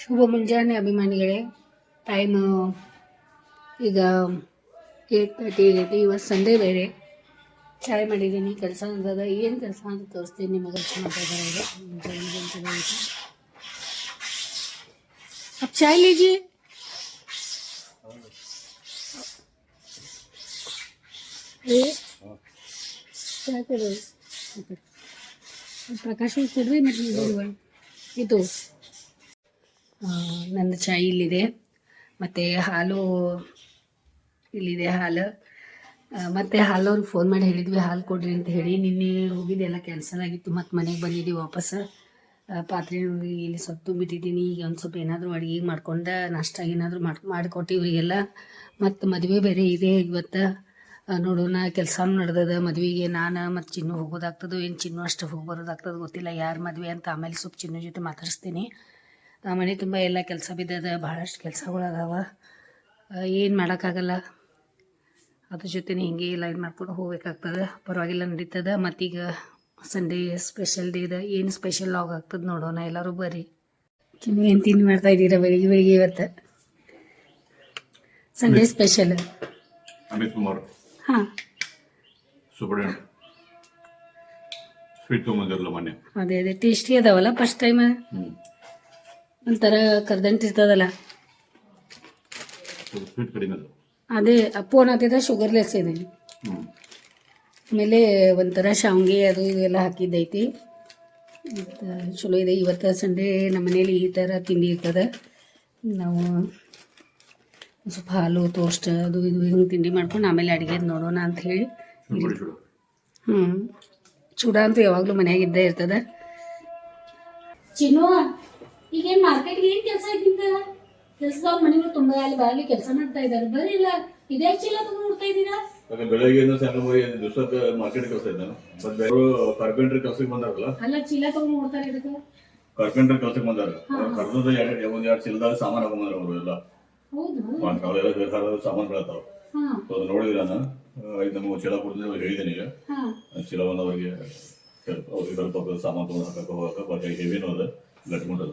ಶುಭ ಮುಂಜಾನೆ ಅಭಿಮಾನಿಗಳೇ. ಟೈಮ್ ಈಗ 8:30 ಆಗೈತಿ. ಇವತ್ತು ಸಂಡೇ ಬೇರೆ. ಚಾಯ್ ಮಾಡಿದ್ದೀನಿ. ಕೆಲಸ ಅಂತದ. ಏನು ಕೆಲಸ ಅಂತ ತೋರಿಸ್ತೀನಿ ನಿಮಗೆ. ಕೆಲಸ ಮಾಡ್ತಾ ಇದ್ದಾರೆ. अब चाय लीजिए. क्या कर रहे हो? ಪ್ರಕಾಶ್ ಕೊಡ್ರಿ. ಮತ್ತೆ ಇದು ನಂದು ಚಾಯ್ ಇಲ್ಲಿದೆ, ಮತ್ತು ಹಾಲು ಇಲ್ಲಿದೆ. ಹಾಲು ಮತ್ತು ಹಾಲವ್ರಿಗೆ ಫೋನ್ ಮಾಡಿ ಹೇಳಿದ್ವಿ ಹಾಲು ಕೊಡ್ರಿ ಅಂತ ಹೇಳಿ. ನಿನ್ನೆ ಹೋಗಿದ್ದೆಲ್ಲ ಕ್ಯಾನ್ಸಲ್ ಆಗಿತ್ತು. ಮತ್ತು ಮನೆಗೆ ಬಂದಿದ್ದೀವಿ ವಾಪಸ್. ಪಾತ್ರೆ ಇಲ್ಲಿ ಸ್ವಲ್ಪ ತುಂಬಿಟ್ಟಿದ್ದೀನಿ. ಈಗ ಒಂದು ಸ್ವಲ್ಪ ಏನಾದರೂ ಅಡುಗೆ ಮಾಡ್ಕೊಂಡು ನಾಷ್ಟ ಏನಾದರೂ ಮಾಡಿಕೊಟ್ಟು ಇವರಿಗೆಲ್ಲ. ಮತ್ತು ಮದುವೆ ಬೇರೆ ಇದೆ ಇವತ್ತು. ನೋಡೋಣ, ಕೆಲಸನೂ ನಡೆದದ ಮದುವೆಗೆ. ನಾನು ಮತ್ತು ಚಿನ್ನು ಹೋಗೋದಾಗ್ತದೋ ಏನು ಚಿನ್ನು ಅಷ್ಟು ಹೋಗಿ ಬರೋದಾಗ್ತದೆ ಗೊತ್ತಿಲ್ಲ. ಯಾರು ಮದುವೆ ಅಂತ ಆಮೇಲೆ ಸ್ವಲ್ಪ ಚಿನ್ನು ಜೊತೆ ಮಾತಾಡಿಸ್ತೀನಿ. ಮನೆ ತುಂಬ ಎಲ್ಲ ಕೆಲಸ ಬಿದ್ದದ, ಭಾಳಷ್ಟು ಕೆಲಸಗಳದಾವ. ಏನು ಮಾಡೋಕ್ಕಾಗಲ್ಲ. ಅದ್ರ ಜೊತೆ ಹಿಂಗೆ ಎಲ್ಲ ಇದು ಮಾಡ್ಕೊಂಡು ಹೋಗ್ಬೇಕಾಗ್ತದೆ. ಪರವಾಗಿಲ್ಲ, ನಡೀತದೆ. ಮತ್ತೀಗ ಸಂಡೇ ಸ್ಪೆಷಲ್ ಡೇ ಇದೆ. ಏನು ಸ್ಪೆಷಲ್ ಲಾಗ್ ಆಗ್ತದೆ ನೋಡೋಣ. ಎಲ್ಲರೂ ಬರ್ರಿ. ಚಿನ್ನು ಏನು ತಿಂಡಿ ಮಾಡ್ತಾಯಿದ್ದೀರಾ ಬೆಳಿಗ್ಗೆ ಇವತ್ತು? Sunday special Amit Kumar. ಹಾಂ, ಸ್ವೀಟ್ ತೊಗೊಂಬಂದಿರಲ್ಲ ಮೊನ್ನೆ. ಅದೇ ಟೇಸ್ಟಿ ಅದಾವಲ್ಲ. ಫಸ್ಟ್ ಟೈಮ್ ಒಂಥರ ಕರ್ದಂಟಿರ್ತದಲ್ಲ. ಸ್ವೀಟ್ ಕಡಿಮೆ ಅದು. ಅದೇ ಫೋನ್ ಆಗ್ತಿದ್ದ ಶುಗರ್ಲೆಸ್ ಇದೆ. ಆಮೇಲೆ ಒಂಥರ ಶಾವಿಗೆ ಅದು ಇದೆಲ್ಲ ಹಾಕಿದ್ದೈತಿ. ಮತ್ತು ಚಲೋ ಇದೆ. ಇವತ್ತು ಸಂಡೇ ನಮ್ಮ ಮನೇಲಿ ಈ ಥರ ತಿಂಡಿ ಇರ್ತದೆ. ನಾವು ಸ್ವಲ್ಪ ಹಾಲು ಟೋಸ್ಟ್ ಅದು ಇದು ಹಿಂಗೆ ತಿಂಡಿ ಮಾಡ್ಕೊಂಡು ಆಮೇಲೆ ಅಡುಗೆ ನೋಡೋಣ ಅಂತ ಹೇಳಿ. ಚೂಡ ಅಂತೂ ಯಾವಾಗಲೂ ಮನ್ಯಾಗ ಇದ್ದೇ ಇರ್ತದೆ. ಚಿನ್ನು, ಈಗೇನು ಮಾರ್ಕೆಟ್ಗೆ ಏನು ಕೆಲಸ ಐತಿಂತ? ಕೆಲಸದವ್ರ ಮನೆಗಳು ತುಂಬ ಅಲ್ಲಿ ಬಾಲಿ ಕೆಲಸ ಮಾಡ್ತಾ ಇದ್ದಾರೆ. ಬರೀ ಇಲ್ಲ ಇದೇ ಚೀಲ ತಗೊಂಡು ನೋಡ್ತಾ ಇದ್ದೀರಾ? ಬೆಳಗ್ಗೆ ಸಣ್ಣ ದಿವಸಕ್ಕೆ ಮಾರ್ಕೆಟ್ ಕೆಲಸ ಇದ್ದಾನೆ. ಬಟ್ ಬೇರೆ ಕಾರ್ಪೆಂಟ್ರಿ ಕೆಲಸಕ್ಕೆ ಬಂದಾರಲ್ಲ. ಅಲ್ಲ, ಚೀಲ ತಗೊಂಡು ನೋಡ್ತಾರೆ ಇದಕ್ಕೆ. ಕಾರ್ಪೆಂಟ್ರಿ ಕೆಲಸಕ್ಕೆ ಬಂದಾರ. ಕರ್ದದ ಒಂದ್ ಎರಡು ಚೀಲದಾಗ ಸಾಮಾನು ಹಾಕೊಂಡ್ಬಂದಾರ ಅವರು ಎಲ್ಲ. ಅವೆಲ್ಲ ಬೇಕಾದ ಸಾಮಾನು ಬೆಳತಾವ. ಅದು ನೋಡಿದ್ರ ನಮಗೆ ಚೀಲ ಕೊಡ್ತೀನಿ ಹೇಳಿದ್ದೇನೆ. ಈಗ ಚೀಲ ಬಂದವರಿಗೆ ಸ್ವಲ್ಪ ಸಾಮಾನು ತಗೊಂಡು ಹಾಕಕ್ಕೆ ಹೋಗಕ್ಕೆ ಬಟ್ ಹೆವಿನೂ ಅದ, ಗಟ್ಕೊಂಡದ.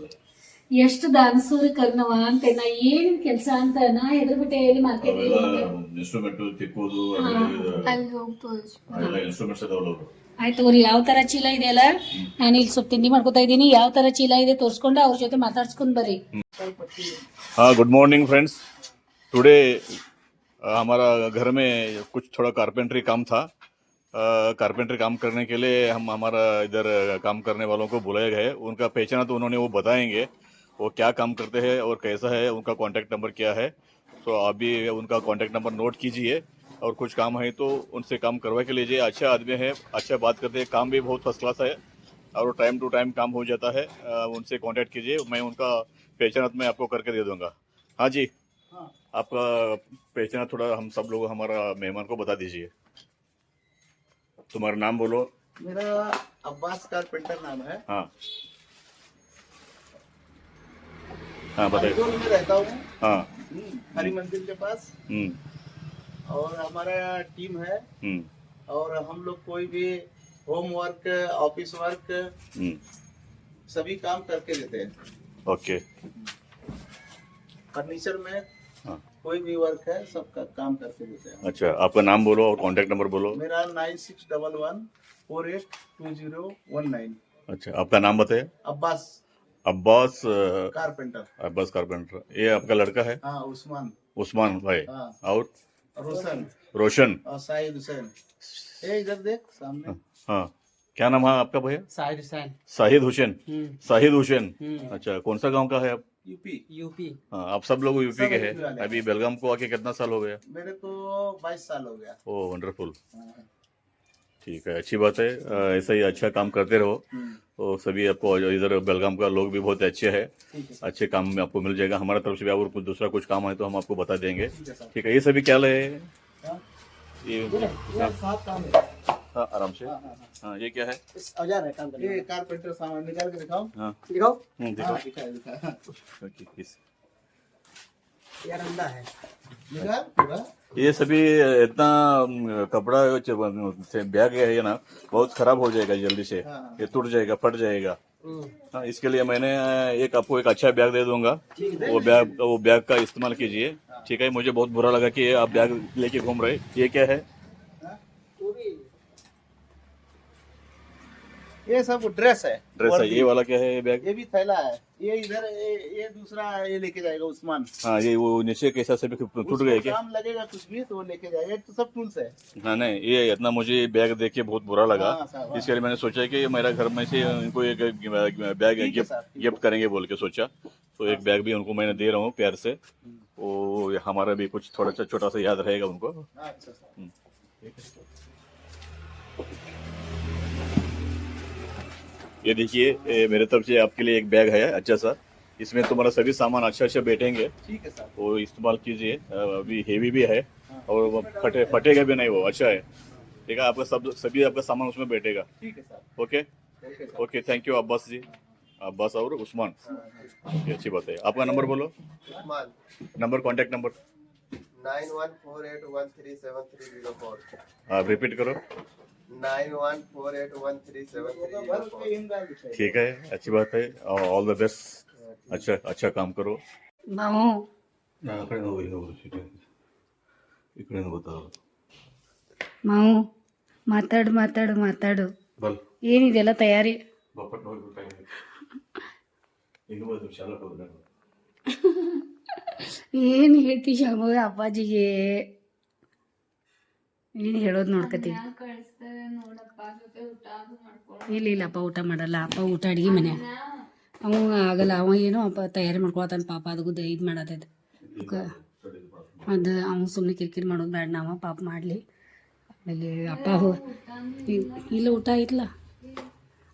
ಎಷ್ಟು ದಾನಸೂರಿ ಕರ್ನವ ಅಂತ ನಾ ಏನ್ ಕೆಲಸ ಅಂತ ನಾ ಹೆದರ್ಬಿಟ್ಟೆ. ಎಲ್ಲಿ ಮಾರ್ಕೆಟ್ ಇನ್ಸ್ಟ್ರೂಮೆಂಟ್ ತಿಕ್ಕೋದು ಇನ್ಸ್ಟ್ರೂಮೆಂಟ್ಸ್ ಅದಾವಲ್ಲ. ಆಯ್ತು ತಗೋರಿ. ಯಾವ ತರ ಚೀಲ ಇದೆ ಅಲ್ಲ, ನಾನು ಇಲ್ಲಿ ಸ್ವಲ್ಪ ತಿಂಡಿ ಮಾಡ್ಕೊತಾ ಇದ್ದೀನಿ. ಯಾವ ತರ ಚೀಲ ಇದೆ ತೋರಿಸ್ಕೊಂಡು ಅವ್ರ ಜೊತೆ ಮಾತಾಡ್ಸ್ಕೊಂಡ್ ಬರ್ರಿ. हाँ, गुड मॉर्निंग फ्रेंड्स. टुडे हमारा घर में कुछ थोड़ा कारपेंट्री काम था. कारपेंट्री काम करने के लिए हम हमारा इधर काम करने वालों को बुलाए गए. उनका पहचाना तो उन्होंने वो बताएंगे वो क्या काम करते हैं और कैसा है, उनका कॉन्टैक्ट नंबर क्या है. तो आप भी उनका कॉन्टैक्ट नंबर नोट कीजिए और कुछ काम है तो उनसे काम करवा के लीजिए. अच्छा आदमी है, अच्छा बात करते हैं, काम भी बहुत फर्स्ट क्लास है और टाइम टू टाइम काम हो जाता है. उनसे कॉन्टैक्ट कीजिए. मैं उनका पहचान मैं आपको करके दे दूंगा. हाँ जी, आपका पहचान थोड़ा हम सब लोग हमारा मेहमान को बता दीजिए. तुम्हारा नाम बोलो. मेरा अब्बास कारपेंटर नाम है. हाँ हाँ बताइए. में रहता हूँ. हाँ, हरी मंदिर के पास. और हमारा टीम है. और हम लोग कोई भी होम वर्क, ऑफिस वर्क सभी काम करके देते हैं. ओके. फर्नीचर में हाँ. कोई भी वर्क है सबका काम करके देते हैं. अच्छा, आपका नाम बोलो और कॉन्टैक्ट नंबर बोलो. मेरा 9611482019. अच्छा, आपका नाम बताइए. अब्बास अब्बास कारपेंटर. अब्बास कारपेंटर. ये आपका लड़का है? हाँ, उस्मान. उस्मान भाई. हाँ. और रोशन. रोशन. और साहिद हुसैन. ये इधर देख सामने. हाँ, क्या नाम है आपका भैया? साहिद हुसैन. शाहिद हुसैन. शाहिद हुसैन. अच्छा, कौन सा गांव का है आप? यूपी. हाँ, आप सब लोग यूपी के हैं. यूपी वाले. अभी बेलगाम को आके कितना साल हो गया? मेरे को 22 साल हो गया. ओह वंडरफुल. ठीक है, अच्छी बात है. ऐसा ही अच्छा काम करते रहो. तो सभी आपको इधर बेलगाम का लोग भी बहुत अच्छे हैं. अच्छे काम में आपको मिल जाएगा. हमारा तरफ से भी अगर कुछ दूसरा कुछ काम है तो हम आपको बता देंगे. ठीक है, ये सभी क्या ले? ये साथ काम है. हाँ, आराम से. हाँ, ये क्या है? औजार है काम करने. ये कारपेंटर सामान निकाल के दिखाओ. हाँ, दिखाओ. दिखाओ. दिखा. किस ये अंडा है. दिखा. ये सभी इतना कपड़ा से बैग है ना, बहुत खराब हो जाएगा जल्दी से. ये टूट जाएगा, फट जाएगा. हाँ, इसके लिए मैंने एक आपको एक अच्छा बैग दे दूंगा, वो बैग का इस्तेमाल कीजिए, ठीक है। मुझे बहुत बुरा लगा कि आप बैग लेके घूम रहे, ये क्या है? ये सब ड्रेस है। ड्रेस है, ये वाला क्या है? ये बैग? ये भी थैला है। ये इधर ये दूसरा ये लेके जाएगा उस्मान। हाँ, ये वो नीचे कैसा से भी टूट गए क्या? काम लगेगा कुछ भी तो वो लेके जाएगा। ये तो सब टूल्स है। हाँ, नहीं, ये इतना मुझे बैग देख के बहुत बुरा लगा, हाँ, साहब, इसके लिए मैंने सोचा कि मेरा घर में से इनको एक बैग ठीक है साहब, गिफ्ट करेंगे बोल के सोचा, तो एक बैग भी उनको मैंने दे रहा हूँ प्यार से, वो हमारा भी कुछ थोड़ा सा छोटा सा याद रहेगा उनको। अच्छा साहब। ये देखिए, ये मेरे तरफ से आपके लिए एक बैग है अच्छा सा, इसमें तुम्हारा सभी सामान अच्छा अच्छा बैठेंगे, ठीक है साहब। वो इस्तेमाल कीजिए। अभी हेवी भी है और वो फटेगा भी नहीं, वो अच्छा है, ठीक है। आपका सभी आपका सामान उसमें बैठेगा, ठीक है साहब। ओके ओके साहब। ओके, थैंक यू अब्बास जी, अब्बास और उस्मान, ये अच्छी बात है। आपका नंबर बोलो, उस्मान नंबर, कॉन्टैक्ट नंबर 9148137304। आप रिपीट करो। 9148137304। ठीक है, अच्छी बात है, ऑल द बेस्ट, अच्छा अच्छा काम करो। ಮಾವು इकडे बताओ ಮಾವು ಮಾತಾಡು ಮಾತಾಡು ಮಾತಾಡು. ಬಲ್ ಏನಿದೆಲ್ಲ ತಯಾರಿ? ಬಪ್ಪಟ್ ಹೋಗ್ಬಿಟ್ಟ ಇನ್ನೂ ಶಾಲಾ ಹೋದ್ರೆ ಏನು ಹೇಳ್ತಿ ಶಾಮು ಅಪ್ಪಾಜಿಗೆ? ಏನು ಹೇಳೋದು ನೋಡ್ಕತಿ? ಇಲ್ಲ ಇಲ್ಲ, ಅಪ್ಪ ಊಟ ಮಾಡಲ್ಲ, ಅಪ್ಪ ಊಟ ಅಡುಗೆ ಮನೆ ಅವ ಆಗಲ್ಲ, ಅವ ಏನೋ ಅಪ್ಪ ತಯಾರಿ ಮಾಡ್ಕೊಳತಾನ ಪಾಪ, ಅದಕ್ಕೂ ಇದು ಮಾಡತ್ತೈತೆ ಅದು, ಅವ್ನು ಸುಮ್ಮನೆ ಕಿರಿಕಿರಿ ಮಾಡೋದು ಬೇಡ, ನಾವು ಪಾಪ ಮಾಡಲಿ. ಆಮೇಲೆ ಅಪ್ಪ ಇಲ್ಲ ಊಟ ಐತಲ್ಲ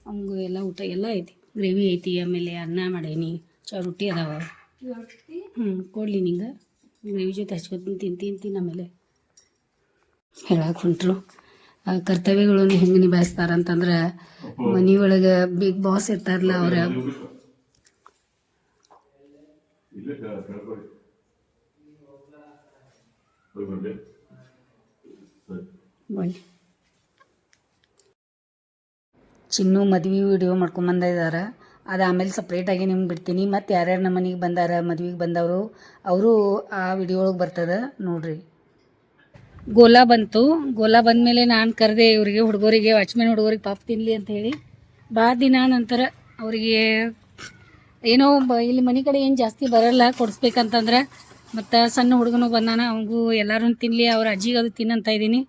ಅವಂಗೂ, ಎಲ್ಲ ಊಟ ಎಲ್ಲ ಐತಿ, ಗ್ರೇವಿ ಐತಿ, ಆಮೇಲೆ ಅನ್ನ ಮಾಡೀನಿ, ರೊಟ್ಟಿ ಅದಾವ. ಕೊಡಲಿ ನಿಂಗೆ, ಗ್ರೇವಿ ಜೊತೆ ಹಚ್ಕೊತೀನಿ, ತಿಂತೀನಿ. ಆಮೇಲೆ ಹೇಳಕ್ಕೆ ಹೊಂಟ್ರು ಕರ್ತವ್ಯಗಳನ್ನು ಹೆಂಗೆ ನಿಭಾಯಿಸ್ತಾರಂತಂದ್ರೆ, ಮನೆಯೊಳಗೆ ಬಿಗ್ ಬಾಸ್ ಇರ್ತಾರಲ್ಲ ಅವ್ರ ಬನ್ನಿ. ಚಿನ್ನು ಮದ್ವೆ ವಿಡಿಯೋ ಮಾಡ್ಕೊಂಬಂದ ಇದ್ದಾರೆ, ಅದು ಆಮೇಲೆ ಸಪ್ರೇಟಾಗಿ ನಿಮ್ಗೆ ಬಿಡ್ತೀನಿ. ಮತ್ತು ಯಾರ್ಯಾರು ನಮ್ಮ ಮನೆಗೆ ಬಂದಾರ, ಮದ್ವೆಗೆ ಬಂದವರು, ಅವರು ಆ ವಿಡಿಯೋ ಒಳಗೆ ಬರ್ತದೆ ನೋಡ್ರಿ. ಗೋಲಾ ಬಂತು, ಗೋಲಾ ಬಂದಮೇಲೆ ನಾನು ಕರೆದೆ ಇವರಿಗೆ, ಹುಡುಗರಿಗೆ, ವಾಚ್ಮ್ಯಾನ್ ಹುಡುಗರಿಗೆ ಪಾಪ ತಿನ್ನಲಿ ಅಂತ ಹೇಳಿ. ಭಾಳ ದಿನ ನಂತರ ಅವರಿಗೆ ಏನೋ ಇಲ್ಲಿ ಮನೆ ಕಡೆ ಏನು ಜಾಸ್ತಿ ಬರೋಲ್ಲ ಕೊಡಿಸ್ಬೇಕಂತಂದ್ರೆ, ಮತ್ತು ಸಣ್ಣ ಹುಡುಗನೂ ಬಂದಾನ, ಅವಂಗೂ ಎಲ್ಲರೂ ತಿನ್ನಲಿ, ಅವ್ರ ಅಜ್ಜಿಗೆ ಅದು ತಿನ್ನಂತ ಇದ್ದೀನಿ.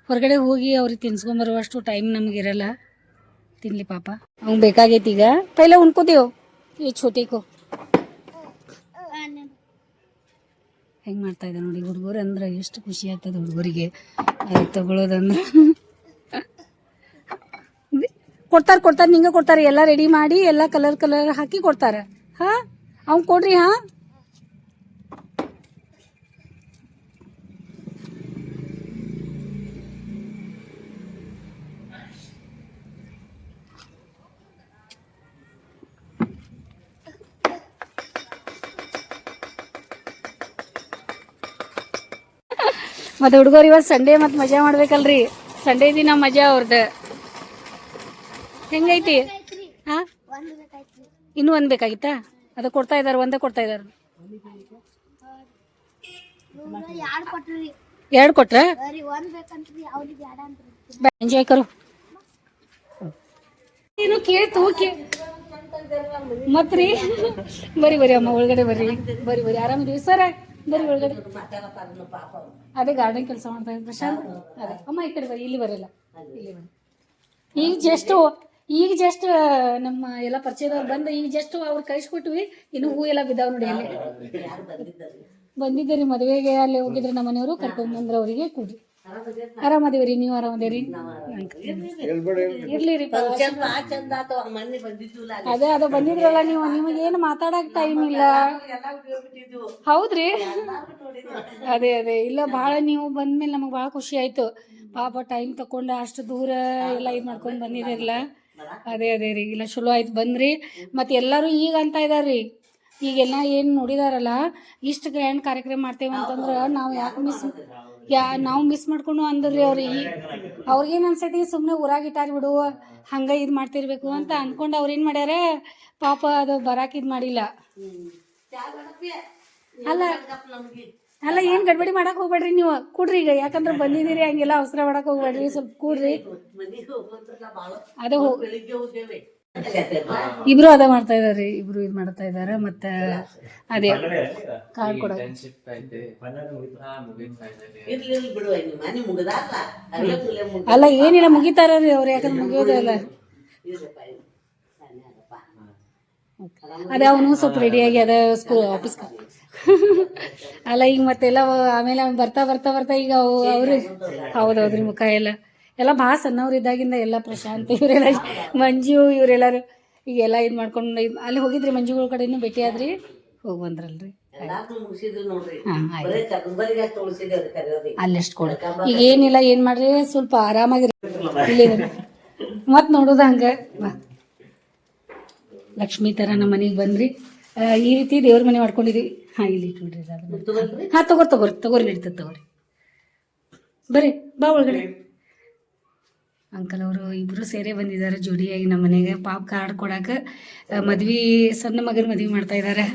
ಹೊರಗಡೆ ಹೋಗಿ ಅವ್ರಿಗೆ ತಿನ್ಸ್ಕೊಂಬರುವಷ್ಟು ಟೈಮ್ ನಮಗಿರಲ್ಲ, ತಿನ್ನಲಿ ಪಾಪ, ಅವ್ನು ಬೇಕಾಗೈತಿ ಈಗ. ಪೈಲ ಉಣ್ಕೋತೀವಿ ಈ ಛೋಟಿಕೋ ಹೆಂಗೆ ಮಾಡ್ತಾಯಿದ್ದೆ ನೋಡಿ. ಹುಡುಗರು ಅಂದ್ರೆ ಎಷ್ಟು ಖುಷಿ ಆಗ್ತದೆ ಹುಡುಗರಿಗೆ ಅದು ತಗೊಳ್ಳೋದಂದ್ರೆ. ಕೊಡ್ತಾರೆ ನಿಂಗೆ ಕೊಡ್ತಾರೆ, ಎಲ್ಲ ರೆಡಿ ಮಾಡಿ ಎಲ್ಲ ಕಲರ್ ಹಾಕಿ ಕೊಡ್ತಾರೆ. ಹಾಂ, ಅವ್ನು ಕೊಡ್ರಿ. ಹಾಂ, ಮತ್ತು ಹುಡುಗರು ಇವತ್ತು ಸಂಡೇ ಮತ್ತು ಮಜಾ ಮಾಡ್ಬೇಕಲ್ರಿ, ಸಂಡೇ ದಿನ ಮಜಾ ಅವ್ರದ್ದು. ಹೆಂಗೈತಿ? ಹಾಂ, ಇನ್ನೂ ಒಂದು ಬೇಕಾಗಿತ್ತಾ? ಅದು ಕೊಡ್ತಾ ಇದ್ದಾರೆ, ಒಂದೇ ಕೊಡ್ತಾ ಇದ್ದಾರೆ. 2 ಕೊಟ್ರೆ ಎಂಜಾಯ್ ಕರು. ಏನು ಕೇಳ್ತು ಮತ್ರಿ? ಬರ್ರಿ ಅಮ್ಮ ಒಳಗಡೆ ಬರ್ರಿ ಆರಾಮಿದೀವಿ ಸರ, ಬರ್ರಿ ಒಳಗಡೆ. ಅದೇ ಗಾರ್ಡನ್ ಕೆಲಸ ಮಾಡ್ತಾ ಇದ್ದ ಪ್ರಶಾಂತ್. ಅದೇ ಅಮ್ಮ ಈ ಕಡೆ ಬರ್ರಿ, ಇಲ್ಲಿ ಬರಲ್ಲ, ಇಲ್ಲಿ ಬರ್ರಿ. ಈಗ ಜಸ್ಟ್ ನಮ್ಮ ಎಲ್ಲ ಪರಿಚಯದವ್ರು ಬಂದು ಈಗ ಜಸ್ಟ್ ಅವ್ರು ಕಳಿಸ್ಕೊಟ್ವಿ, ಇನ್ನು ಹೂ ಎಲ್ಲ ಬಿದ್ದಾವ ನೋಡಿ. ಅಲ್ಲಿ ಬಂದಿದ್ದೀರಿ ಮದುವೆಗೆ, ಅಲ್ಲಿ ಹೋಗಿದ್ರೆ ನಮ್ಮ ಮನೆಯವರು ಕರ್ಕೊಂಡ್ ಬಂದ್ರೆ ಅವರಿಗೆ ಕೂಡಿ. ಆರಾಮದೇವ್ರಿ, ನೀವು ಆರಾಮದೇವ್ರಿ? ಇರ್ಲಿರಿ, ಅದೇ ಬಂದಿದ್ರಲ್ಲ ನೀವು, ನಿಮಗೇನು ಮಾತಾಡಕ್ ಟೈಮ್ ಇಲ್ಲ. ಹೌದ್ರಿ, ಅದೇ ಇಲ್ಲ, ಭಾಳ ನೀವು ಬಂದ್ಮೇಲೆ ನಮಗೆ ಭಾಳ ಖುಷಿ ಆಯ್ತು. ಪಾಪ ಟೈಮ್ ತಗೊಂಡು ಅಷ್ಟು ದೂರ ಎಲ್ಲ ಇದು ಮಾಡ್ಕೊಂಡು ಬಂದಿದ್ದೀರಲ್ಲ, ಅದೇ ರೀ, ಇಲ್ಲ ಚಲೋ ಆಯ್ತು ಬಂದ್ರಿ. ಮತ್ತು ಎಲ್ಲರೂ ಈಗ ಅಂತ ಇದಾರ್ರಿ, ಈಗೆಲ್ಲ ಏನು ನೋಡಿದಾರಲ್ಲ ಇಷ್ಟು ಗ್ರ್ಯಾಂಡ್ ಕಾರ್ಯಕ್ರಮ ಮಾಡ್ತೇವೆ ಅಂತಂದ್ರೆ ನಾವು ಯಾಕೆ ನಾವು ಮಿಸ್ ಮಾಡ್ಕೊಂಡು ಅಂದ್ರಿ ಅವ್ರಿಗೇನು ಅನ್ಸೈತಿ ಸುಮ್ಮನೆ ಊರಾಗ ಇಟ್ಟಾರ ಬಿಡು ಹಂಗೆ ಇದು ಮಾಡ್ತಿರ್ಬೇಕು ಅಂತ ಅಂದ್ಕೊಂಡು ಅವ್ರು ಏನು ಮಾಡ್ಯಾರ ಪಾಪ ಅದು ಬರಾಕ್ ಇದು ಮಾಡಿಲ್ಲ. ಅಲ್ಲ ಅಲ್ಲ ಏನು ಗಡ್ಬಡಿ ಮಾಡಕ್ಕೆ ಹೋಗ್ಬೇಡ್ರಿ ನೀವು, ಕೂಡ್ರಿ ಈಗ, ಯಾಕಂದ್ರೆ ಬಂದಿದ್ದೀರಿ ಹಂಗೆಲ್ಲ ಅವಸರ ಮಾಡಕ್ಕೆ ಹೋಗ್ಬೇಡ್ರಿ, ಸ್ವಲ್ಪ ಕೂಡ್ರಿ. ಅದೇ ಇಬ್ರು ಅದ ಮಾಡ್ತಾ ಇದಾರೆ, ಇಬ್ರು ಇದು ಮಾಡ್ತಾ ಇದಾರೆ. ಮತ್ತೆ ಅದೇ ಕಾರ್ಡ್ ಕೊಡ ಅಲ್ಲ ಏನಿಲ್ಲ ಮುಗಿತಾರ್ರಿ ಅವ್ರು, ಯಾಕಂದ್ರೆ ಮುಗಿಯೋದೇ ಅಲ್ಲ. ಅದೇ ಅವನು ಸ್ವಲ್ಪ ರೆಡಿಯಾಗಿ ಅದ ಸ್ಕೂಲ್ ಆಫೀಸ್ ಅಲ್ಲ ಈಗ ಮತ್ತೆಲ್ಲ ಆಮೇಲೆ ಬರ್ತಾ ಬರ್ತಾ ಬರ್ತಾ ಈಗ ಅವ್ರು ಹೌದೌದ್ರಿ ಮುಖ ಎಲ್ಲ ಭಾಳ ಸಣ್ಣವ್ರು ಇದ್ದಾಗಿಂದ ಎಲ್ಲ ಪ್ರಶಾಂತ್ ಇವರೆಲ್ಲ ಮಂಜು ಇವರೆಲ್ಲರೂ ಈಗೆಲ್ಲ ಇದು ಮಾಡ್ಕೊಂಡು ಅಲ್ಲಿ ಹೋಗಿದ್ರಿ ಮಂಜುಗಳ ಕಡೆನೂ ಭೇಟಿ ಆದ್ರಿ, ಹೋಗಿ ಬಂದ್ರಲ್ರಿ. ಹಾಂ ಆಯ್ತು, ಅಲ್ಲೆಷ್ಟು ಕೊಡ ಈಗ ಏನಿಲ್ಲ, ಏನು ಮಾಡ್ರಿ ಸ್ವಲ್ಪ ಆರಾಮಾಗಿರಿ ಇಲ್ಲಿ ಮತ್ತೆ ನೋಡೋದು ಹಂಗೆ. ಲಕ್ಷ್ಮೀ ಥರ ನಮ್ಮ ಮನೆಗೆ ಬಂದ್ರಿ, ಈ ರೀತಿ ದೇವ್ರ ಮನೆ ಮಾಡ್ಕೊಂಡಿದ್ವಿ. ಹಾಂ ಇಲ್ಲಿ ಇಟ್ಬಿಡ್ರಿ ಅದನ್ನ. ಹಾಂ ತಗೋರಿ ನಡೀತದೆ ತಗೋರಿ, ಬರ್ರಿ ಬಾ ಒಳಗಡೆ. ಅಂಕಲ್ ಅವರು ಇಬ್ಬರು ಸೇರೇ ಬಂದಿದ್ದಾರೆ ಜೋಡಿಯಾಗಿ ನಮ್ಮ ಮನೆಗೆ. ಪಾಪ ಕಾರ್ಡ್ ಕೊಡಕ್ಕೆ ಮದ್ವೆ ಸಣ್ಣ ಮಗನ ಮದ್ವೆ ಮಾಡ್ತಾ ಇದ್ದಾರೆ,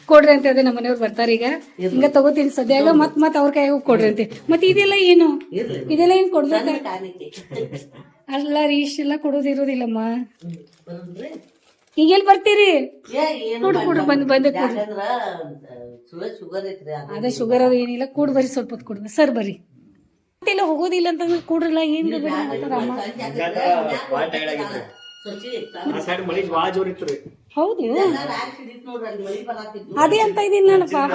ಕೊಡ್ರಿ ಅಂತ ಅದೇ ನಮ್ಮ ಮನೆಯವ್ರು ಬರ್ತಾರೆ ಈಗ. ಹಿಂಗೆ ತಗೋತೀನಿ ಸದ್ಯಾಗ, ಮತ್ತೆ ಅವ್ರ ಕೈಯಾಗ ಹೋಗಿ ಕೊಡ್ರಿ ಅಂತೆ. ಮತ್ತೆ ಇದೆಲ್ಲ ಏನು ಕೊಡ್ಬೇಕ? ಅಲ್ಲ ರೀ ಇಷ್ಟೆಲ್ಲ ಕೊಡೋದಿರೋದಿಲ್ಲಮ್ಮ. ಈಗೆಲ್ಲಿ ಬರ್ತೀರಿ? ಕೊಡ್ರಿ ಬಂದೆ ಕೊಡ್ರಿ. ಅದೇ ಶುಗರ್ ಅದು ಏನಿಲ್ಲ, ಕೂಡ್ ಬರ್ರಿ, ಸ್ವಲ್ಪ ಹೊತ್ತು ಕೊಡ್ರಿ ಸರ್, ಬರ್ರಿ. ಮತ್ತೆಲ್ಲ ಹೋಗೋದಿಲ್ಲ ಅಂತಂದ್ರೆ ಕೂಡ್ರಲ್ಲ, ಏನು ಹೌದು ಅದೇ ಅಂತ ಇದೀನಿ ನಾನು ಪಾಪ.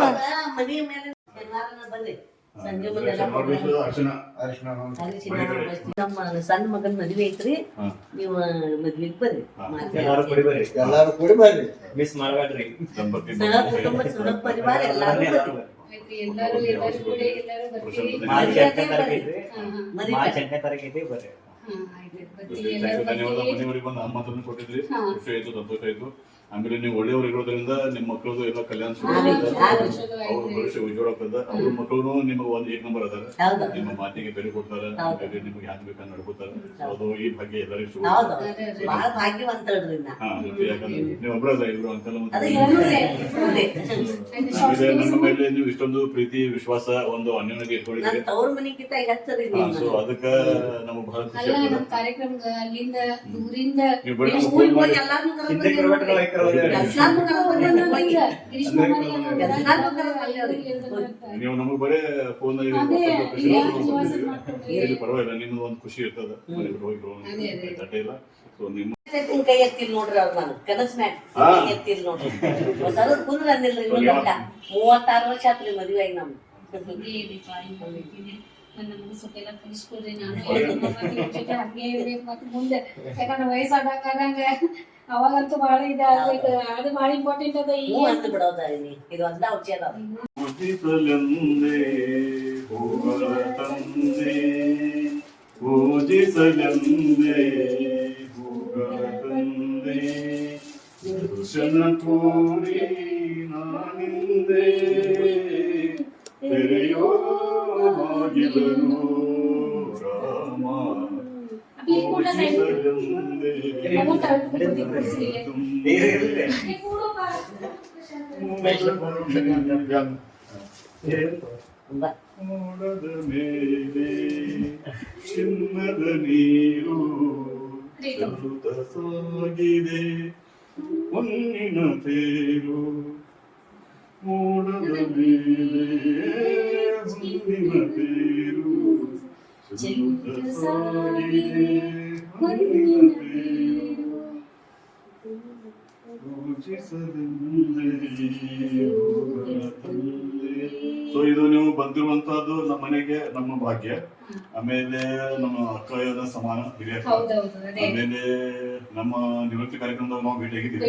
ನಮ್ಮ ಸಣ್ಣ ಮಗನ ಮದ್ವೆ ಐತ್ರಿ, ನೀವು ಮದ್ವೆಗೆ ಬರ್ರಿ, ಎಲ್ಲಾರು ಕೂಡಿ ಬರ್ರಿ, ಮಿಸ್ ಮಾಡಬೇಡ್ರಿ. ಕುಟುಂಬ ಸಣ್ಣ ಪರಿವಾರ ಎಲ್ಲಾರು ಮನೆಯವರಿಗೆ ಬಂದು ಅಮ್ಮತನ್ನು ಕೊಟ್ಟಿದ್ರಿ, ಖುಷಿ ಆಯ್ತು, ಸಂತೋಷ ಆಯ್ತು. ಆಮೇಲೆ ನೀವು ಒಳ್ಳೆಯವ್ರು ಇರೋದ್ರಿಂದ ನಿಮ್ಮ ಮಕ್ಕಳದು ಎಲ್ಲ ಕಲ್ಯಾಣ ಅವ್ರ ಭವಿಷ್ಯ ಉಜ್ವಲ ಆಗ್ತದ. ಅವ್ರ ಮಕ್ಕಳು ನಿಮಗೆ ಒಂದು ಏಕ್ ನಂಬರ್ ಅದಾರ, ನಿಮ್ಮ ಮಾತಿಗೆ ಬೆಲೆ ಕೊಡ್ತಾರ, ನಿಮ್ಗೆ ಹ್ಯಾಂಗ ಬೇಕಂತ ನಡ್ಕೋತಾರ. ಅದು ಈ ಭಾಗ್ಯ ಎಲ್ಲರಿಗೂ ಸಿಗುತ್ತೆ. ಯಾಕಂದ್ರೆ ನೀವು ಒಬ್ಬರಲ್ಲ, ಇಬ್ರು ಅಂಕಲ್ ನಮ್ಮ ಮೇಲೆ ನೀವು ಇಷ್ಟೊಂದು ಪ್ರೀತಿ ವಿಶ್ವಾಸ ಒಂದು ಅನ್ಯೋನ್ಯತೆ ಇಟ್ಕೊಂಡಿದ್ರಿ. ಸೊ ಅದಕ್ಕ ನಮಗ್ ಬಹಳ ಖುಷಿ ಆಗ್ತದೆ. ನೀವು ನಮಗ್ ಬರೇ ಫೋನ್ ಪರವಾಗಿಲ್ಲ, ನಿಮ್ದು ಒಂದು ಖುಷಿ ಇರ್ತದ. ಮನೆ ಬಿಟ್ಟು ಹೋಗಿ ತಟ್ಟೆ ಇಲ್ಲ. ಸೊ ನಿಮ್ಮ ಕೈ ಎತ್ತಿಲ್ ನೋಡ್ರಿ, ಅವ್ರು ನಾನು ಕನಸ್ ಮ್ಯಾಟ್ ಎತ್ತಿಲ್ ನೋಡ್ರಿ, ಸರ್ ಕುಂದ್ರ ಅಂದಿಲ್ರಿ. 36 ವರ್ಷ ಆತ್ರಿ ಮದ್ವೆ ಆಗಿ ನಮ್ದು. ಸ್ವಲ್ಪ ಕಲಿಸ್ಕೊಡ್ರಿ, ನಾನು ಹಂಗೆ ಇರ್ಬೇಕು ಮತ್ತೆ ಮುಂದೆ, ಯಾಕಂದ್ರೆ ವಯಸ್ಸಾದಂಗ ಅವಾಗಂತೂ ಬಹಳ ಇದಾಗಬೇಕು, ಅದು ಬಹಳ ಇಂಪಾರ್ಟೆಂಟ್ ಅದ. ಅಂತ ಬಿಡೋದಾರಿ ಇದು ಒಂದ ಔಷಧ. ದರ್ಶನ ಕೋರಿ ನಾನಿಂದೆ ತೆರೆಯೋ ಆಗಿದನು ರಾಮ. ಮೋಡದ ಮೇಲೆ ಚಿನ್ನದ ನೀರು ಚಲುತ್ತ ಸಾಗಿದೆ ಹೊನ್ನಿನ ತೇರು. ಮೋಡದ ಮೇಲೆ ಹೊನ್ನಿನ ತೇರು ಚಲುತ್ತ ಸಾಗಿದೆ ಹೊನ್ನಿನ ತೇರು. ಸೊ ಇದು ನೀವು ಬಂದಿರುವಂತಹದ್ದು ನಮ್ಮ ಮನೆಗೆ ನಮ್ಮ ಭಾಗ್ಯ. ಆಮೇಲೆ ನಮ್ಮ ಅಕ್ಕಯ್ಯನ ಸಮಾನ ಹಿರಿಯ. ಆಮೇಲೆ ನಮ್ಮ ನಿವೃತ್ತಿ ಕಾರ್ಯಕ್ರಮದಾಗ ನಾವು ಭೇಟಿಯಾಗಿದ್ದೀವಿ,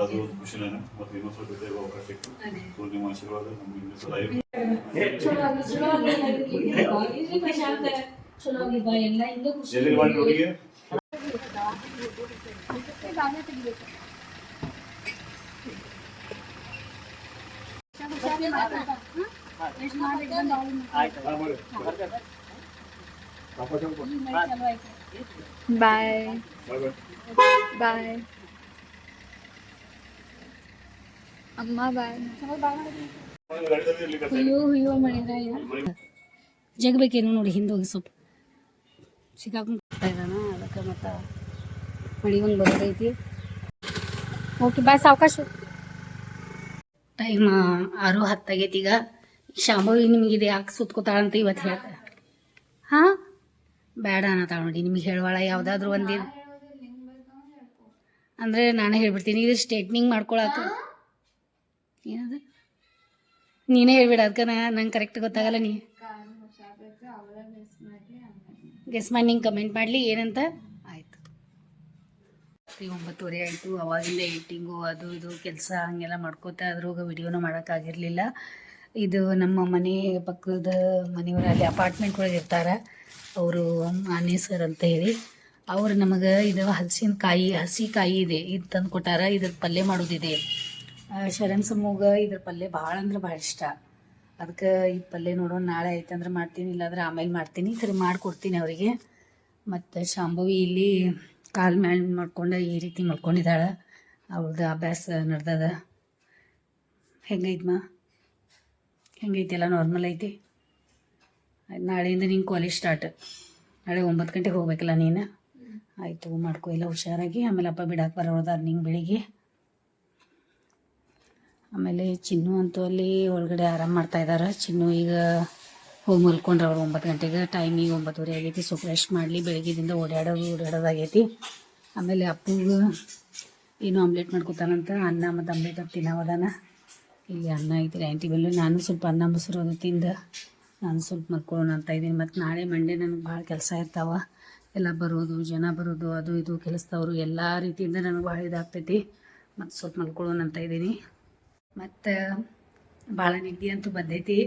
ಅದು ಖುಷಿನೇ. ಮತ್ತೆ ಇನ್ನೊಂದು ಸ್ವಲ್ಪ ಭೇಟಿಯಾಗುವ ಅವಕಾಶ ಸಿಕ್ತು. ಸೊ ನಿಮ್ಮ ಆಶೀರ್ವಾದ ನಮ್ಗೆ ಸದಾ ಇರಲಿ. ಎಲ್ಲಿ ಮಾಡಿ ಹುಡುಗಿ ಬಾಯ್ ಬಾಯ್ ಅಮ್ಮ ಬಾಯ್ ಹುಯ್ಯೋ ಮಾಡಿದ್ರೆ ಜಗಬೇಕೇನು ನೋಡಿ ಹಿಂದೆ ಹೋಗಿ ಸ್ವಲ್ಪ ಸಿಕ್ಕಾಕೊಂಡ್ತಾ ಇದ್ದಾನ ಅದಕ್ಕೆ ಮತ್ತು ಮಳೆ ಒಂದು ಬರೋದೈತಿ. ಓಕೆ ಬಾಯ್ ಸಾವಕಾಶ. ಟೈಮ್ 6:10 ಆಗೈತಿ. ಈಗ ಶಾಂಭವಿ ನಿಮಗೆ ಇದು ಯಾಕೆ ಸುತ್ಕೋತಾಳಂತ ಇವತ್ತು ಹೇಳ್ತಾರೆ. ಹಾಂ ಬೇಡ ಅನ್ನತಾಳ ನೋಡಿ. ನಿಮಗೆ ಹೇಳುವಾಳ ಯಾವುದಾದ್ರೂ ಒಂದಿನ ಅಂದರೆ ನಾನೇ ಹೇಳ್ಬಿಡ್ತೀನಿ. ಇದು ಸ್ಟ್ರೇಟ್ನಿಂಗ್ ಮಾಡ್ಕೊಳಕ ಏನದು ನೀನೇ ಹೇಳ್ಬಿಡ. ಅದಕ್ಕೆ ನಂಗೆ ಕರೆಕ್ಟ್ ಗೊತ್ತಾಗಲ್ಲ. ನೀ ಗೆಸ್ ಮಾಡಿ ನಿಂಗೆ ಕಮೆಂಟ್ ಮಾಡಲಿ ಏನಂತ. ಆಯಿತು 9:30 ಆಯಿತು. ಅವಾಗಿಂದ ಎಡಿಟಿಂಗು ಅದು ಇದು ಕೆಲಸ ಹಂಗೆಲ್ಲ ಮಾಡ್ಕೋತಾ ಅದ್ರಾಗ ವಿಡಿಯೋನ ಮಾಡೋಕ್ಕಾಗಿರಲಿಲ್ಲ. ಇದು ನಮ್ಮ ಮನೆ ಪಕ್ಕದ ಮನೆಯವರು ಅಲ್ಲಿ ಅಪಾರ್ಟ್ಮೆಂಟ್ ಒಳಗೆ ಇರ್ತಾರೆ. ಅವರು ಮಾನೆ ಸರ್ ಅಂತ ಹೇಳಿ ಅವ್ರು ನಮಗೆ ಇದು ಹಸಿ ಕಾಯಿ ಇದೆ ಇದು ತಂದು ಕೊಟ್ಟಾರ. ಇದ್ರ ಪಲ್ಯ ಮಾಡೋದಿದೆ. ಶರಣ್ ಸಮೂಗ ಇದ್ರ ಪಲ್ಯ ಭಾಳ ಅಂದ್ರೆ ಭಾಳ ಇಷ್ಟ. ಅದಕ್ಕೆ ಈ ಪಲ್ಯ ನೋಡೋಣ ನಾಳೆ ಆಯ್ತಂದ್ರೆ ಮಾಡ್ತೀನಿ, ಇಲ್ಲಾಂದ್ರೆ ಆಮೇಲೆ ಮಾಡ್ತೀನಿ. ಸರಿ ಮಾಡಿಕೊಡ್ತೀನಿ ಅವರಿಗೆ. ಮತ್ತು ಶಾಂಭವಿ ಇಲ್ಲಿ ಕಾಲು ಮೇಲೆ ಮಾಡ್ಕೊಂಡು ಈ ರೀತಿ ಮಾಡ್ಕೊಂಡಿದ್ದಾಳೆ. ಅವ್ರದ್ದು ಅಭ್ಯಾಸ ನಡೆದದ. ಹೆಂಗೈತಮ್ಮ? ಹೆಂಗೈತಿ? ಎಲ್ಲ ನಾರ್ಮಲ್ ಐತಿ. ನಾಳೆಯಿಂದ ನಿಂಗೆ ಕಾಲೇಜ್ ಸ್ಟಾರ್ಟ್. ನಾಳೆ 9 ಗಂಟೆಗೆ ಹೋಗ್ಬೇಕಲ್ಲ ನೀನು. ಆಯಿತು ಮಾಡ್ಕೊ ಎಲ್ಲ ಹುಷಾರಾಗಿ. ಆಮೇಲೆ ಅಪ್ಪ ಬಿಡಕ್ಕೆ ಬರೋದಾರ ನಿಂಗೆ ಬೆಳಿಗ್ಗೆ. ಆಮೇಲೆ ಚಿನ್ನು ಅಂತೂ ಅಲ್ಲಿ ಒಳಗಡೆ ಆರಾಮ್ ಮಾಡ್ತಾಯಿದ್ದಾರೆ. ಚಿನ್ನು ಈಗ ಹೋಗಿ ಮಲ್ಕೊಂಡ್ರೆ ಅವ್ರು 9 ಗಂಟೆಗೆ. ಟೈಮಿಗೆ 9:30 ಆಗೈತಿ. ಸ್ವಲ್ಪ ರೆಸ್ಟ್ ಮಾಡಲಿ. ಬೆಳಗ್ಗೆದಿಂದ ಓಡಾಡೋದಾಗೈತಿ. ಆಮೇಲೆ ಅಪ್ಪಗೆ ಏನು ಆಮ್ಲೆಟ್ ಮಾಡ್ಕೊತಾನಂತ. ಅನ್ನ ಮತ್ತು ಆಮ್ಲೆಟ್ ಅದು ತಿನ್ನೋದಾನ. ಇಲ್ಲಿ ಅನ್ನ ಐತಿ ಆಂಟಿ ಬೆಲ್ಲು. ನಾನು ಸ್ವಲ್ಪ ಅನ್ನ ಮೊಸರು ಅದು ತಿಂದು ನಾನು ಸ್ವಲ್ಪ ಮಲ್ಕೊಳ್ಳೋಣ ಅಂತ ಇದ್ದೀನಿ. ಮತ್ತು ನಾಳೆ ಮಂಡೇ ನನಗೆ ಭಾಳ ಕೆಲಸ ಇರ್ತಾವೆ. ಎಲ್ಲ ಬರೋದು, ಜನ ಬರೋದು, ಅದು ಇದು ಕೆಲಸದವರು ಎಲ್ಲ ರೀತಿಯಿಂದ ನನಗೆ ಭಾಳ ಇದಾಗ್ತೈತಿ. ಮತ್ತು ಸ್ವಲ್ಪ ಮಲ್ಕೊಳ್ಳೋಣ ಅಂತ ಇದ್ದೀನಿ. ಮತ್ತು ಭಾಳ ನಿದ್ದೆ ಅಂತೂ ಬಂದೈತಿ.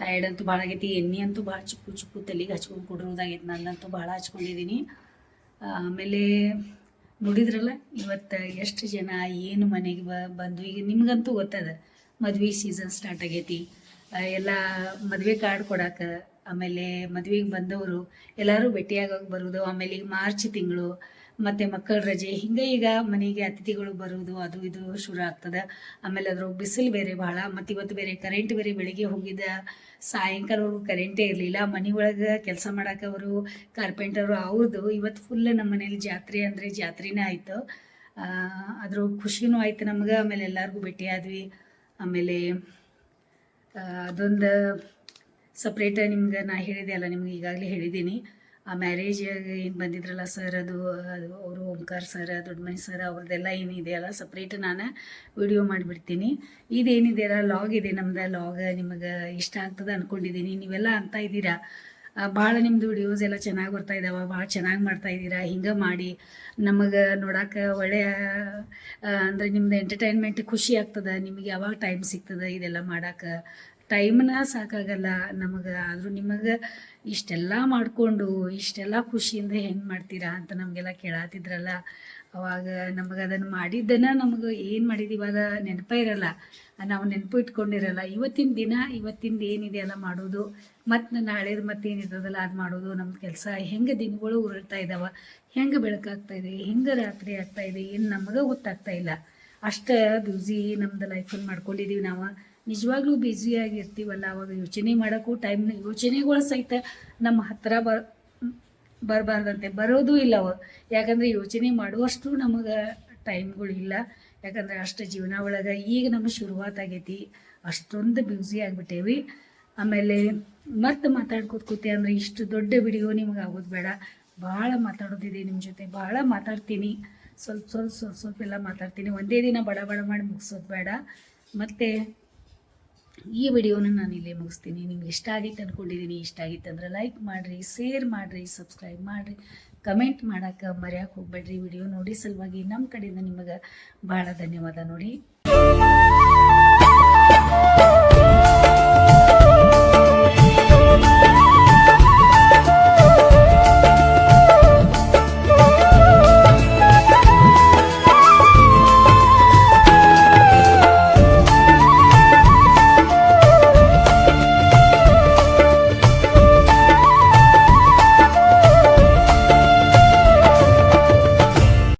ಟಯರ್ಡ್ ಅಂತೂ ಭಾಳ ಆಗೈತಿ. ಎಣ್ಣೆ ಅಂತೂ ಭಾಳ ಚುಕ್ಕು ತಲೆಗೆ ಹಚ್ಕೊಂಡು ಕೊಡೋದಾಗೈತಿ. ನಂದಂತೂ ಭಾಳ ಹಚ್ಕೊಂಡಿದ್ದೀನಿ. ಆಮೇಲೆ ನೋಡಿದ್ರಲ್ಲ ಇವತ್ತು ಎಷ್ಟು ಜನ ಏನು ಮನೆಗೆ ಬಂದು. ಈಗ ನಿಮ್ಗಂತೂ ಗೊತ್ತದ ಮದ್ವೆ ಸೀಸನ್ ಸ್ಟಾರ್ಟ್ ಆಗೈತಿ. ಎಲ್ಲ ಮದುವೆ ಕಾರ್ಡ್ ಕೊಡಕ್ಕೆ, ಆಮೇಲೆ ಮದುವೆಗೆ ಬಂದವರು ಎಲ್ಲರೂ ಭೇಟಿಯಾಗೋಕೆ ಬರೋದು. ಆಮೇಲೆ ಈಗ ಮಾರ್ಚ್ ತಿಂಗಳು ಮತ್ತು ಮಕ್ಕಳ ರಜೆ ಹಿಂಗೆ ಈಗ ಮನೆಗೆ ಅತಿಥಿಗಳು ಬರೋದು ಅದು ಇದು ಶುರು ಆಗ್ತದೆ. ಆಮೇಲೆ ಅದ್ರ ಬಿಸಿಲು ಬೇರೆ ಭಾಳ. ಮತ್ತು ಇವತ್ತು ಬೇರೆ ಕರೆಂಟ್ ಬೇರೆ. ಬೆಳಿಗ್ಗೆ ಹೋಗಿದ್ದ ಸಾಯಂಕಾಲವರೆಗೂ ಕರೆಂಟೇ ಇರಲಿಲ್ಲ. ಮನೆ ಒಳಗೆ ಕೆಲಸ ಮಾಡೋಕೆ ಅವರು ಕಾರ್ಪೆಂಟರು ಅವ್ರದ್ದು ಇವತ್ತು ಫುಲ್ ನಮ್ಮ ಮನೇಲಿ ಜಾತ್ರೆ ಅಂದರೆ ಜಾತ್ರೆನೇ ಆಯಿತು. ಅದ್ರ ಖುಷಿನೂ ಆಯ್ತು ನಮ್ಗೆ. ಆಮೇಲೆ ಎಲ್ಲರಿಗೂ ಭೇಟಿ ಆದ್ವಿ. ಆಮೇಲೆ ಅದೊಂದು ಸಪ್ರೇಟ್ ನಿಮ್ಗೆ ನಾ ಹೇಳಿದೆ ಅಲ್ಲ, ನಿಮ್ಗೆ ಈಗಾಗಲೇ ಹೇಳಿದ್ದೀನಿ. ಆ ಮ್ಯಾರೇಜ್ ಏನು ಬಂದಿದ್ರಲ್ಲ ಸರ್, ಅದು ಅವರು ಓಂಕಾರ ಸರ್, ದೊಡ್ಡಮನಿ ಸರ್ ಅವ್ರದ್ದೆಲ್ಲ ಏನಿದೆಯಲ್ಲ ಸಪ್ರೇಟ್ ನಾನು ವಿಡಿಯೋ ಮಾಡಿಬಿಡ್ತೀನಿ. ಇದೇನಿದೆಯಲ್ಲ ಲಾಗ್ ಇದೆ ನಮ್ದು. ಲಾಗ್ ನಿಮಗೆ ಇಷ್ಟ ಆಗ್ತದೆ ಅಂದ್ಕೊಂಡಿದ್ದೀನಿ. ನೀವೆಲ್ಲ ಅಂತ ಇದ್ದೀರಾ ಭಾಳ. ನಿಮ್ಮದು ವಿಡಿಯೋಸ್ ಎಲ್ಲ ಚೆನ್ನಾಗಿ ಬರ್ತಾ ಇದ್ದಾವೆ, ಭಾಳ ಚೆನ್ನಾಗಿ ಮಾಡ್ತಾಯಿದ್ದೀರಾ. ಹಿಂಗೆ ಮಾಡಿ ನಮಗೆ ನೋಡೋಕೆ ಒಳ್ಳೆಯ ಅಂದರೆ ನಿಮ್ದು ಎಂಟರ್ಟೈನ್ಮೆಂಟ್ ಖುಷಿ ಆಗ್ತದೆ. ನಿಮಗೆ ಯಾವಾಗ ಟೈಮ್ ಸಿಗ್ತದೆ ಇದೆಲ್ಲ ಮಾಡೋಕೆ. ಟೈಮ್ನ ಸಾಕಾಗಲ್ಲ ನಮಗೆ. ಆದರೂ ನಿಮಗೆ ಇಷ್ಟೆಲ್ಲ ಮಾಡಿಕೊಂಡು ಇಷ್ಟೆಲ್ಲ ಖುಷಿಯಿಂದ ಹೆಂಗೆ ಮಾಡ್ತೀರಾ ಅಂತ ನಮಗೆಲ್ಲ ಕೇಳಾತಿದ್ರಲ್ಲ. ಅವಾಗ ನಮಗೆ ಅದನ್ನು ಮಾಡಿದ್ದನ್ನು ನಮಗೆ ಏನು ಮಾಡಿದ್ದೀವಿ ಅದು ನೆನಪೇ ಇರಲ್ಲ. ನಾವು ನೆನಪು ಇಟ್ಕೊಂಡಿರಲ್ಲ. ಇವತ್ತಿನ ದಿನ ಇವತ್ತಿಂದ ಏನಿದೆಯಲ್ಲ ಮಾಡೋದು, ಮತ್ತು ನಾಳೆದು ಮತ್ತೇನಿರ್ತದಲ್ಲ ಅದು ಮಾಡೋದು. ನಮ್ಮ ಕೆಲಸ ಹೆಂಗೆ ದಿನಗಳು ಉರುಳ್ತಾ ಇದ್ದಾವೆ, ಹೆಂಗೆ ಬೆಳಕಾಗ್ತಾಯಿದೆ, ಹೆಂಗೆ ರಾತ್ರಿ ಆಗ್ತಾಯಿದೆ, ಏನು ನಮಗೆ ಗೊತ್ತಾಗ್ತಾ ಇಲ್ಲ. ಅಷ್ಟು ಬ್ಯುಸಿ ನಮ್ಮದು ಲೈಫಲ್ಲಿ ಮಾಡ್ಕೊಂಡಿದ್ದೀವಿ ನಾವು. ನಿಜವಾಗ್ಲೂ ಬ್ಯುಸಿಯಾಗಿರ್ತೀವಲ್ಲ ಅವಾಗ ಯೋಚನೆ ಮಾಡೋಕ್ಕೂ ಟೈಮ್, ಯೋಚನೆಗಳು ಸಹಿತ ನಮ್ಮ ಹತ್ತಿರ ಬರಬಾರ್ದಂತೆ ಬರೋದು ಇಲ್ಲ ಅವು. ಯಾಕಂದರೆ ಯೋಚನೆ ಮಾಡುವಷ್ಟು ನಮಗೆ ಟೈಮ್ಗಳು ಇಲ್ಲ. ಯಾಕಂದರೆ ಅಷ್ಟು ಜೀವನ ಒಳಗೆ ಈಗ ನಮಗೆ ಶುರುವಾತಾಗೈತಿ. ಅಷ್ಟೊಂದು ಬ್ಯುಸಿ ಆಗಿಬಿಟ್ಟೇವಿ. ಆಮೇಲೆ ಮತ್ತೆ ಮಾತಾಡ್ಕೋತ ಅಂದರೆ ಇಷ್ಟು ದೊಡ್ಡ ವಿಡಿಯೋ ನಿಮ್ಗೆ ಆಗೋದು ಬೇಡ. ಭಾಳ ಮಾತಾಡೋದಿದೆ ನಿಮ್ಮ ಜೊತೆ. ಭಾಳ ಮಾತಾಡ್ತೀನಿ. ಸ್ವಲ್ಪ ಎಲ್ಲ ಮಾತಾಡ್ತೀನಿ. ಒಂದೇ ದಿನ ಬಡ ಮಾಡಿ ಮುಗಿಸೋದು ಬೇಡ. ಮತ್ತು ಈ ವಿಡಿಯೋನ ನಾನು ಇಲ್ಲೇ ಮುಗಿಸ್ತೀನಿ. ನಿಮ್ಗೆ ಇಷ್ಟ ಆಗಿತ್ತು ಅಂದ್ಕೊಂಡಿದ್ದೀನಿ. ಇಷ್ಟ ಆಗಿತ್ತು ಅಂದ್ರೆ ಲೈಕ್ ಮಾಡಿರಿ, ಶೇರ್ ಮಾಡಿರಿ, ಸಬ್ಸ್ಕ್ರೈಬ್ ಮಾಡಿರಿ, ಕಮೆಂಟ್ ಮಾಡೋಕೆ ಮರೆಯೋಕೆ ಹೋಗ್ಬೇಡ್ರಿ. ವಿಡಿಯೋ ನೋಡಿ ಸಲುವಾಗಿ ನಮ್ಮ ಕಡೆಯಿಂದ ನಿಮಗೆ ಭಾಳ ಧನ್ಯವಾದ ನೋಡಿ.